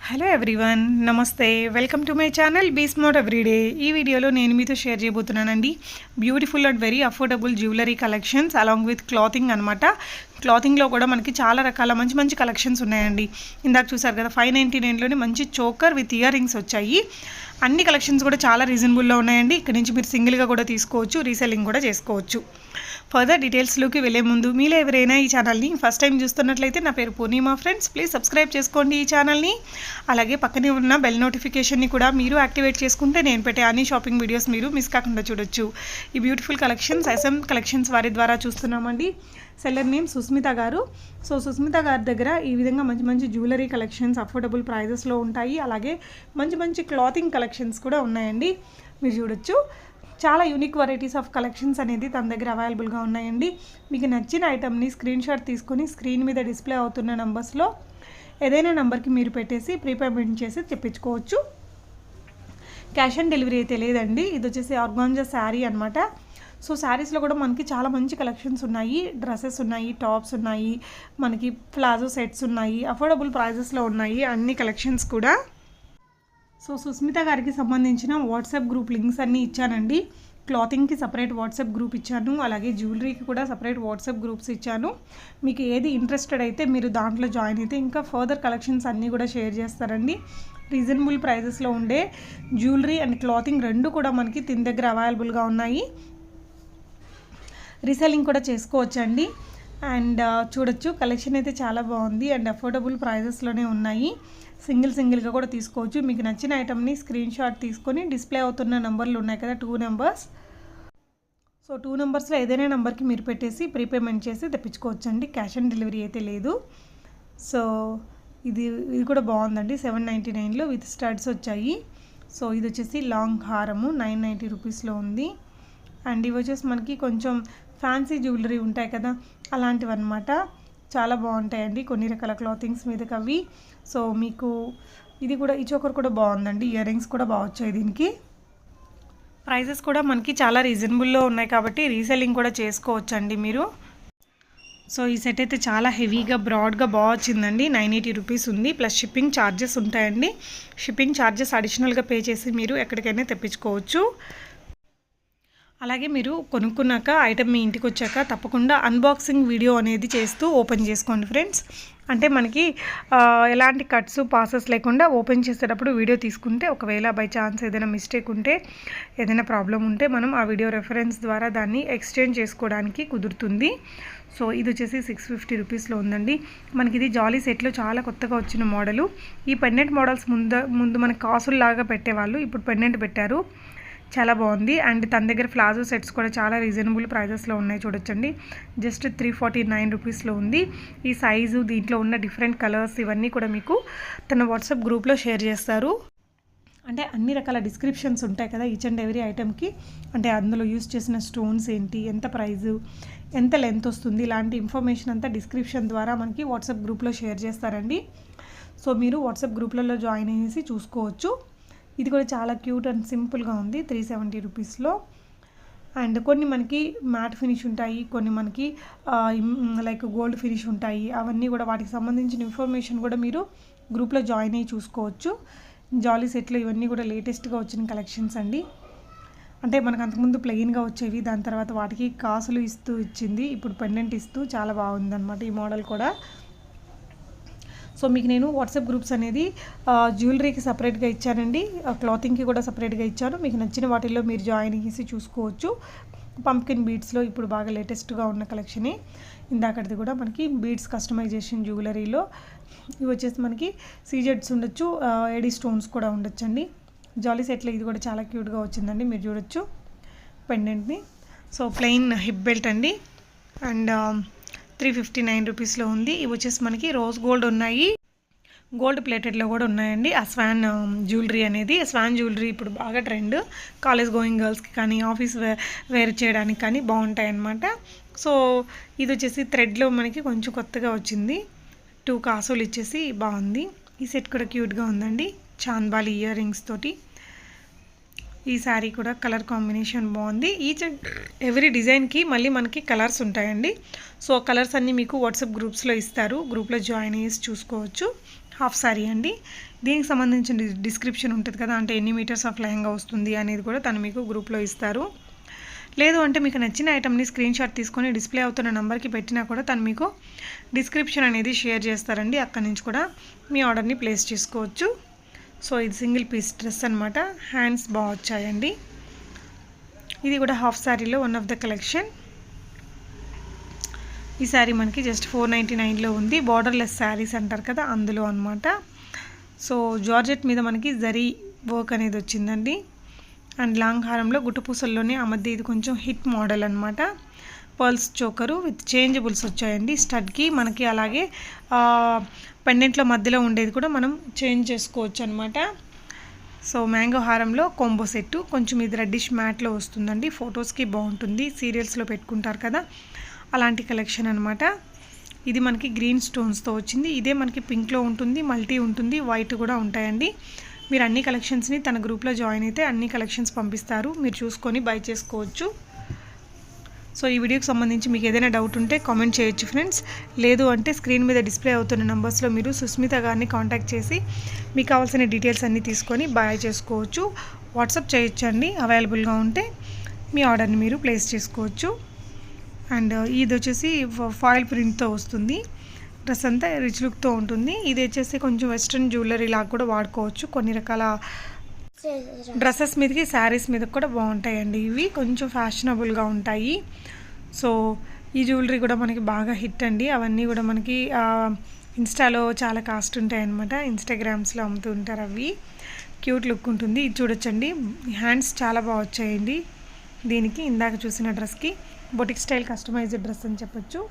Hello everyone, నమస్తే. Welcome to my channel be smart everyday. ఈ వీడియోలో నేను మీతో షేర్ చేయబోతున్నానండి beautiful and very affordable jewellery collections along with clothing అనమాట. క్లాతింగ్లో కూడా మనకి చాలా రకాల మంచి మంచి కలెక్షన్స్ ఉన్నాయండి. ఇందాక చూసారు కదా 599లోనే మంచి చోకర్ విత్ ఇయర్ రింగ్స్ వచ్చాయి. అన్ని కలెక్షన్స్ కూడా చాలా రీజనబుల్లో ఉన్నాయండి. ఇక్కడ నుంచి మీరు సింగిల్గా కూడా తీసుకోవచ్చు, రీసెల్లింగ్ కూడా చేసుకోవచ్చు. ఫర్దర్ డీటెయిల్స్లోకి వెళ్ళే ముందు మీలో ఎవరైనా ఈ ఛానల్ని ఫస్ట్ టైం చూస్తున్నట్లయితే నా పేరు పూర్ణిమా ఫ్రెండ్స్, ప్లీజ్ సబ్స్క్రైబ్ చేసుకోండి ఈ ఛానల్ని. అలాగే పక్కనే ఉన్న బెల్ నోటిఫికేషన్ని కూడా మీరు యాక్టివేట్ చేసుకుంటే నేను పెట్టే అన్ని షాపింగ్ వీడియోస్ మీరు మిస్ కాకుండా చూడొచ్చు. ఈ బ్యూటిఫుల్ కలెక్షన్స్ SM కలెక్షన్స్ వారి ద్వారా చూస్తున్నామండి. సెల్లర్ నేమ్ సుస్మిత గారు. సో సుస్మిత గారి దగ్గర ఈ విధంగా మంచి మంచి జ్యువెలరీ కలెక్షన్స్ అఫోర్డబుల్ ప్రైజెస్లో ఉంటాయి. అలాగే మంచి మంచి క్లాతింగ్ కలెక్షన్స్ కూడా ఉన్నాయండి, మీరు చూడొచ్చు. చాలా యూనిక్ వెరైటీస్ ఆఫ్ కలెక్షన్స్ అనేది తన దగ్గర అవైలబుల్గా ఉన్నాయండి. మీకు నచ్చిన ఐటమ్ని స్క్రీన్ షాట్ తీసుకొని స్క్రీన్ మీద డిస్ప్లే అవుతున్న నెంబర్స్లో ఏదైనా నెంబర్కి మీరు పెట్టేసి ప్రీపేమెంట్ చేసి తెప్పించుకోవచ్చు. క్యాష్ ఆన్ డెలివరీ అయితే లేదండి. ఇది వచ్చేసి ఆర్గాంజా శారీ అనమాట. సో శారీస్లో కూడా మనకి చాలా మంచి కలెక్షన్స్ ఉన్నాయి. డ్రెస్సెస్ ఉన్నాయి, టాప్స్ ఉన్నాయి, మనకి ప్లాజో సెట్స్ ఉన్నాయి, అఫోర్డబుల్ ప్రైజెస్లో ఉన్నాయి అన్ని కలెక్షన్స్ కూడా. సో సుస్మిత గారికి సంబంధించిన వాట్సాప్ గ్రూప్ లింక్స్ అన్నీ ఇచ్చానండి. క్లాతింగ్కి సపరేట్ వాట్సాప్ గ్రూప్ ఇచ్చాను, అలాగే జ్యువెలరీకి కూడా సపరేట్ వాట్సాప్ గ్రూప్స్ ఇచ్చాను. మీకు ఏది ఇంట్రెస్టెడ్ అయితే మీరు దాంట్లో జాయిన్ అయితే ఇంకా ఫర్దర్ కలెక్షన్స్ అన్నీ కూడా షేర్ చేస్తారండి. రీజనబుల్ ప్రైజెస్లో ఉండే జ్యువెలరీ అండ్ క్లాతింగ్ రెండు కూడా మనకి తిన దగ్గర అవైలబుల్గా ఉన్నాయి. రీసెల్లింగ్ కూడా చేసుకోవచ్చండి. అండ్ చూడొచ్చు, కలెక్షన్ అయితే చాలా బాగుంది అండ్ అఫోర్డబుల్ ప్రైజెస్లోనే ఉన్నాయి. సింగిల్గా కూడా తీసుకోవచ్చు. మీకు నచ్చిన ఐటమ్ని స్క్రీన్ షాట్ తీసుకొని డిస్ప్లే అవుతున్న నెంబర్లు ఉన్నాయి కదా, 2 నెంబర్స్. సో 2 నెంబర్స్లో ఏదైనా నెంబర్కి మీరు పెట్టేసి ప్రీపేమెంట్ చేసి తెప్పించుకోవచ్చండి. క్యాష్ ఆన్ డెలివరీ అయితే లేదు. సో ఇది కూడా బాగుందండి. 799లో విత్ స్టడ్స్ వచ్చాయి. సో ఇది వచ్చేసి లాంగ్ హారము 990 రూపీస్లో ఉంది. అండ్ ఇవి వచ్చేసి మనకి కొంచెం ఫ్యాన్సీ జ్యువెలరీ ఉంటాయి కదా, అలాంటివి అనమాట. చాలా బాగుంటాయండి కొన్ని రకాల క్లాతింగ్స్ మీదకి అవి. సో మీకు ఇది కూడా, ఈ చోకర్ కూడా బాగుందండి. ఇయర్ రింగ్స్ కూడా బాగా వచ్చాయి దీనికి. ప్రైజెస్ కూడా మనకి చాలా రీజనబుల్లో ఉన్నాయి కాబట్టి రీసెల్లింగ్ కూడా చేసుకోవచ్చండి మీరు. సో ఈ సెట్ అయితే చాలా హెవీగా బ్రాడ్గా బాగా వచ్చిందండి. 980 రూపీస్ ఉంది, ప్లస్ షిప్పింగ్ ఛార్జెస్ ఉంటాయండి. షిప్పింగ్ ఛార్జెస్ అడిషనల్గా పే చేసి మీరు ఎక్కడికైనా తెప్పించుకోవచ్చు. అలాగే మీరు కొనుక్కున్నాక ఐటమ్ మీ ఇంటికి వచ్చాక తప్పకుండా అన్బాక్సింగ్ వీడియో అనేది చేస్తూ ఓపెన్ చేసుకోండి ఫ్రెండ్స్. అంటే మనకి ఎలాంటి కట్స్ పాసెస్ లేకుండా ఓపెన్ చేసేటప్పుడు వీడియో తీసుకుంటే ఒకవేళ బై ఛాన్స్ ఏదైనా మిస్టేక్ ఉంటే, ఏదైనా ప్రాబ్లం ఉంటే మనం ఆ వీడియో రెఫరెన్స్ ద్వారా దాన్ని ఎక్స్చేంజ్ చేసుకోవడానికి కుదురుతుంది. సో ఇది వచ్చేసి 650 రూపీస్లో ఉందండి. మనకి ఇది జాలీ సెట్లో చాలా కొత్తగా వచ్చిన మోడలు. ఈ పెండెంట్ మోడల్స్ ముందు మనకి కాసుల్లాగా పెట్టేవాళ్ళు, ఇప్పుడు పెండెంట్ పెట్టారు. చాలా బాగుంది. అండ్ తన దగ్గర ప్లాజో సెట్స్ కూడా చాలా రీజనబుల్ ప్రైజెస్లో ఉన్నాయి, చూడొచ్చండి. జస్ట్ 349 రూపీస్లో ఉంది. ఈ సైజు, దీంట్లో ఉన్న డిఫరెంట్ కలర్స్ ఇవన్నీ కూడా మీకు తన వాట్సాప్ గ్రూప్లో షేర్ చేస్తారు. అంటే అన్ని రకాల డిస్క్రిప్షన్స్ ఉంటాయి కదా ఈచ్ అండ్ ఎవ్రీ ఐటమ్కి. అంటే అందులో యూజ్ చేసిన స్టోన్స్ ఏంటి, ఎంత ప్రైజు, ఎంత లెంత్ వస్తుంది, ఇలాంటి ఇన్ఫర్మేషన్ అంతా డిస్క్రిప్షన్ ద్వారా మనకి వాట్సాప్ గ్రూప్లో షేర్ చేస్తారండి. సో మీరు వాట్సాప్ గ్రూప్లలో జాయిన్ అయ్యేసి చూసుకోవచ్చు. ఇది కూడా చాలా క్యూట్ అండ్ సింపుల్గా ఉంది, 370 రూపీస్లో. అండ్ కొన్ని మనకి మ్యాట్ ఫినిష్ ఉంటాయి, కొన్ని మనకి లైక్ గోల్డ్ ఫినిష్ ఉంటాయి. అవన్నీ కూడా వాటికి సంబంధించిన ఇన్ఫర్మేషన్ కూడా మీరు గ్రూప్లో జాయిన్ అయ్యి చూసుకోవచ్చు. జాలీ సెట్లో ఇవన్నీ కూడా లేటెస్ట్గా వచ్చిన కలెక్షన్స్ అండి. అంటే మనకు అంతకుముందు ప్లెయిన్గా వచ్చేవి, దాని తర్వాత వాటికి కాసులు ఇచ్చింది, ఇప్పుడు పెండెంట్ ఇస్తూ చాలా బాగుందన్నమాట ఈ మోడల్ కూడా. సో మీకు నేను వాట్సాప్ గ్రూప్స్ అనేది జ్యువెలరీకి సపరేట్గా ఇచ్చానండి, క్లాతింగ్కి కూడా సపరేట్గా ఇచ్చాను. మీకు నచ్చిన వాటిల్లో మీరు జాయిన్ చేసి చూసుకోవచ్చు. పంప్కిన్ బీడ్స్లో ఇప్పుడు బాగా లేటెస్ట్గా ఉన్న కలెక్షనే. ఇందాకటిది కూడా మనకి బీడ్స్ కస్టమైజేషన్ జ్యువెలరీలో ఇవి వచ్చేసి మనకి సీజెడ్స్ ఉండొచ్చు, ఏడీ స్టోన్స్ కూడా ఉండొచ్చండి. జాలీ సెట్లో ఇది కూడా చాలా క్యూట్గా వచ్చిందండి, మీరు చూడొచ్చు పెండెంట్ని. సో ప్లెయిన్ హిప్ బెల్ట్ అండి. అండ్ 359 రూపీస్లో ఉంది. ఇవి వచ్చేసి మనకి రోజ్ గోల్డ్ ఉన్నాయి, గోల్డ్ ప్లేటెడ్లో కూడా ఉన్నాయండి. ఆ స్వాన్ జ్యువెలరీ అనేది, స్వాన్ జ్యువెలరీ ఇప్పుడు బాగా ట్రెండ్. కాలేజ్ గోయింగ్ గర్ల్స్కి కానీ ఆఫీస్ వేర్ చేయడానికి కానీ బాగుంటాయి అన్నమాట. సో ఇది వచ్చేసి థ్రెడ్లో మనకి కొంచెం కొత్తగా వచ్చింది, 2 కాసులు ఇచ్చేసి బాగుంది. ఈ సెట్ కూడా క్యూట్గా ఉందండి, చాంద్బాలి ఇయర్ రింగ్స్ తోటి. ఈ శారీ కూడా కలర్ కాంబినేషన్ బాగుంది. ఈచ్ అండ్ ఎవ్రీ డిజైన్కి మళ్ళీ మనకి కలర్స్ ఉంటాయండి. సో కలర్స్ అన్నీ మీకు వాట్సాప్ గ్రూప్స్లో ఇస్తారు, గ్రూప్లో జాయిన్ చేసి చూసుకోవచ్చు. హాఫ్ శారీ అండి. దీనికి సంబంధించిన డిస్క్రిప్షన్ ఉంటుంది కదా, అంటే ఎన్ని మీటర్స్ ఆఫ్ లెహంగా వస్తుంది అనేది కూడా తను మీకు గ్రూప్లో ఇస్తారు. లేదు అంటే మీకు నచ్చిన ఐటమ్ని స్క్రీన్ షాట్ తీసుకొని డిస్ప్లే అవుతున్న నెంబర్కి పెట్టినా కూడా తను మీకు డిస్క్రిప్షన్ అనేది షేర్ చేస్తారండి. అక్కడి నుంచి కూడా మీ ఆర్డర్ని ప్లేస్ చేసుకోవచ్చు. సో ఇది సింగిల్ పీస్ డ్రెస్ అనమాట. హ్యాండ్స్ బాగా వచ్చాయండి. ఇది కూడా హాఫ్ శారీలో వన్ ఆఫ్ ద కలెక్షన్. ఈ శారీ మనకి జస్ట్ 499లో ఉంది. బార్డర్లెస్ శారీస్ అంటారు కదా, అందులో అనమాట. సో జార్జెట్ మీద మనకి జరీ వర్క్ అనేది వచ్చిందండి. అండ్ లాంగ్ హారంలో గుట్టుపూసల్లోనే ఆ మధ్య ఇది కొంచెం హిట్ మోడల్ అనమాట. పర్ల్స్ చోకరు విత్ చేంజబుల్స్ వచ్చాయండి స్టడ్కి మనకి. అలాగే పెండెంట్లో మధ్యలో ఉండేది కూడా మనం చేంజ్ చేసుకోవచ్చు అనమాట. సో మ్యాంగో హారంలో కాంబో సెట్టు, కొంచెం ఇది రెడ్డిష్ మ్యాట్లో వస్తుందండి. ఫొటోస్కి బాగుంటుంది, సీరియల్స్లో పెట్టుకుంటారు కదా, అలాంటి కలెక్షన్ అనమాట. ఇది మనకి గ్రీన్ స్టోన్స్తో వచ్చింది. ఇదే మనకి పింక్లో ఉంటుంది, మల్టీ ఉంటుంది, వైట్ కూడా ఉంటాయండి. మీరు అన్ని కలెక్షన్స్ని తన గ్రూప్లో జాయిన్ అయితే అన్ని కలెక్షన్స్ పంపిస్తారు, మీరు చూసుకొని బై చేసుకోవచ్చు. సో ఈ వీడియోకి సంబంధించి మీకు ఏదైనా డౌట్ ఉంటే కామెంట్ చేయొచ్చు ఫ్రెండ్స్. లేదు అంటే స్క్రీన్ మీద డిస్ప్లే అవుతున్న నెంబర్స్లో మీరు సుస్మిత గారిని కాంటాక్ట్ చేసి మీకు కావాల్సిన డీటెయిల్స్ అన్నీ తీసుకొని బై చేసుకోవచ్చు. వాట్సాప్ చేయొచ్చు అండి, అవైలబుల్గా ఉంటే మీ ఆర్డర్ని మీరు ప్లేస్ చేసుకోవచ్చు. అండ్ ఇది వచ్చేసి ఫాయిల్ ప్రింట్తో వస్తుంది. డ్రెస్ అంతా రిచ్ లుక్తో ఉంటుంది. ఇది వచ్చేసి కొంచెం వెస్ట్రన్ జ్యువెలరీ లాగా కూడా వాడుకోవచ్చు. కొన్ని రకాల డ్రెస్సెస్ మీదకి, శారీస్ మీద కూడా బాగుంటాయండి. ఇవి కొంచెం ఫ్యాషనబుల్గా ఉంటాయి. సో ఈ జ్యువెలరీ కూడా మనకి బాగా హిట్ అండి. అవన్నీ కూడా మనకి ఇన్స్టాలో చాలా కాస్ట్ ఉంటాయి అన్నమాట. ఇన్స్టాగ్రామ్స్లో అమ్ముతూ ఉంటారు. అవి క్యూట్ లుక్ ఉంటుంది. ఇది చూడొచ్చండి, హ్యాండ్స్ చాలా బాగా వచ్చాయండి దీనికి. ఇందాక చూసిన డ్రెస్కి బొటిక్ స్టైల్ కస్టమైజ్డ్ డ్రెస్ అని చెప్పొచ్చు.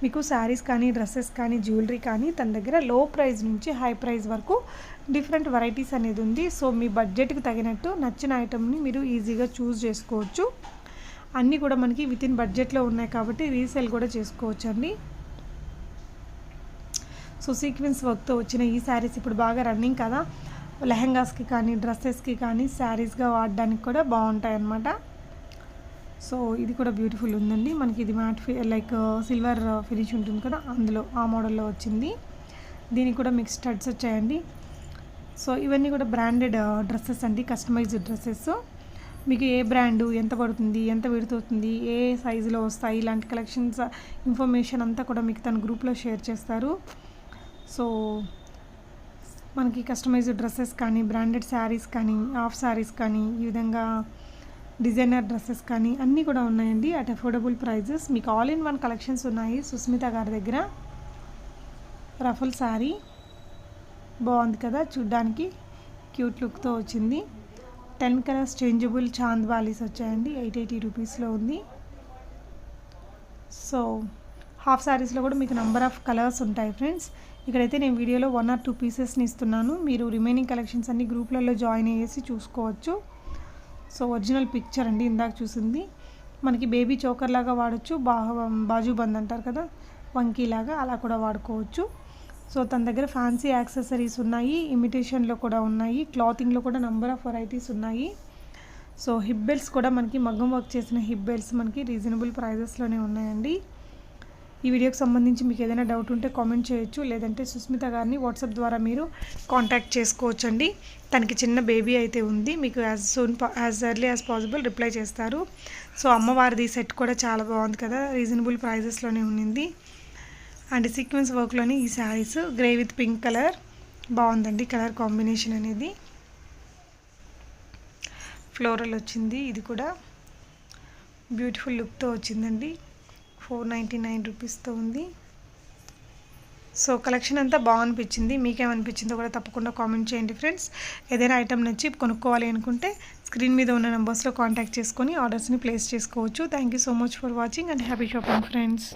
మీకు శారీస్ కానీ, డ్రెస్సెస్ కానీ, జ్యువెలరీ కానీ తన దగ్గర లో ప్రైస్ నుంచి హై ప్రైస్ వరకు డిఫరెంట్ వెరైటీస్ అనేది ఉంది. సో మీ బడ్జెట్కి తగినట్టు నచ్చిన ఐటమ్ని మీరు ఈజీగా చూస్ చేసుకోవచ్చు. అన్నీ కూడా మనకి వితిన్ బడ్జెట్లో ఉన్నాయి కాబట్టి రీసేల్ కూడా చేసుకోవచ్చు అండి. సో సీక్వెన్స్ వర్క్తో వచ్చిన ఈ శారీస్ ఇప్పుడు బాగా రన్నింగ్ కదా, లెహంగాస్కి కానీ, డ్రెస్సెస్కి కానీ, శారీస్గా వాడడానికి కూడా బాగుంటాయి అన్నమాట. సో ఇది కూడా బ్యూటిఫుల్ ఉందండి. మనకి ఇది మ్యాట్ లైక్ సిల్వర్ ఫినిష్ ఉంటుంది కదా, అందులో ఆ మోడల్లో వచ్చింది. దీనికి కూడా మీకు స్టడ్స్ వచ్చాయండి. సో ఇవన్నీ కూడా బ్రాండెడ్ డ్రెస్సెస్ అండి, కస్టమైజ్డ్ డ్రెస్సెస్. మీకు ఏ బ్రాండు, ఎంత పడుతుంది, ఎంత విడుతుంది, ఏ సైజులో వస్తాయి, ఇలాంటి కలెక్షన్స్ ఇన్ఫర్మేషన్ అంతా కూడా మీకు తన గ్రూప్లో షేర్ చేస్తారు. సో మనకి కస్టమైజ్డ్ డ్రెస్సెస్ కానీ, బ్రాండెడ్ శారీస్ కానీ, హాఫ్ శారీస్ కానీ, ఈ విధంగా డిజైనర్ డ్రెస్సెస్ కానీ అన్నీ కూడా ఉన్నాయండి అట్ అఫోర్డబుల్ ప్రైజెస్. మీకు ఆల్ ఇన్ వన్ కలెక్షన్స్ ఉన్నాయి సుస్మిత గారి దగ్గర. రఫుల్ శారీ బాగుంది కదా, చూడ్డానికి క్యూట్ లుక్తో వచ్చింది. 10 కలర్స్ చేంజబుల్ చాంద్ వాలీస్ వచ్చాయండి. 880 రూపీస్లో ఉంది. సో హాఫ్ శారీస్లో కూడా మీకు నెంబర్ ఆఫ్ కలర్స్ ఉంటాయి ఫ్రెండ్స్. ఇక్కడైతే నేను వీడియోలో 1 or 2 పీసెస్ని ఇస్తున్నాను. మీరు రిమైనింగ్ కలెక్షన్స్ అన్ని గ్రూప్లలో జాయిన్ అయ్యేసి చూసుకోవచ్చు. సో ఒరిజినల్ పిక్చర్ అండి ఇందాక చూసింది. మనకి బేబీ చోకర్ లాగా వాడచ్చు, బాజుబంద్ అంటారు కదా, వంకీలాగా అలా కూడా వాడుకోవచ్చు. సో తన దగ్గర ఫ్యాన్సీ యాక్సెసరీస్ ఉన్నాయి, ఇమిటేషన్లో కూడా ఉన్నాయి, క్లాతింగ్లో కూడా నెంబర్ ఆఫ్ వెరైటీస్ ఉన్నాయి. సో హిప్ బెల్ట్స్ కూడా మనకి మగ్గం వర్క్ చేసిన హిప్ బెల్ట్స్ మనకి రీజనబుల్ ప్రైజెస్లోనే ఉన్నాయండి. ఈ వీడియోకి సంబంధించి మీకు ఏదైనా డౌట్ ఉంటే కామెంట్ చేయొచ్చు, లేదంటే సుస్మిత గారిని వాట్సాప్ ద్వారా మీరు కాంటాక్ట్ చేసుకోవచ్చు అండి. తనకి చిన్న బేబీ అయితే ఉంది, మీకు as early as possible reply చేస్తారు. సో అమ్మవారిది సెట్ కూడా చాలా బాగుంది కదా, రీజనబుల్ ప్రైజెస్లోనే ఉంది. అండ్ సీక్వెన్స్ వర్క్లోని ఈ saris grey with pink colour బాగుందండి, కలర్ కాంబినేషన్ అనేది ఫ్లోరల్ వచ్చింది. ఇది కూడా బ్యూటిఫుల్ లుక్తో వచ్చిందండి. 499 రూపీస్తో ఉంది. సో కలెక్షన్ అంతా బాగనిపించింది. మీకేమనిపించిందో కూడా తప్పకుండా కామెంట్ చేయండి ఫ్రెండ్స్. ఏదైనా ఐటమ్ నచ్చి కొనుక్కోవాలి అనుకుంటే స్క్రీన్ మీద ఉన్న నెంబర్స్లో కాంటాక్ట్ చేసుకొని ఆర్డర్స్ని ప్లేస్ చేసుకోవచ్చు. Thank you so much for watching and happy shopping friends.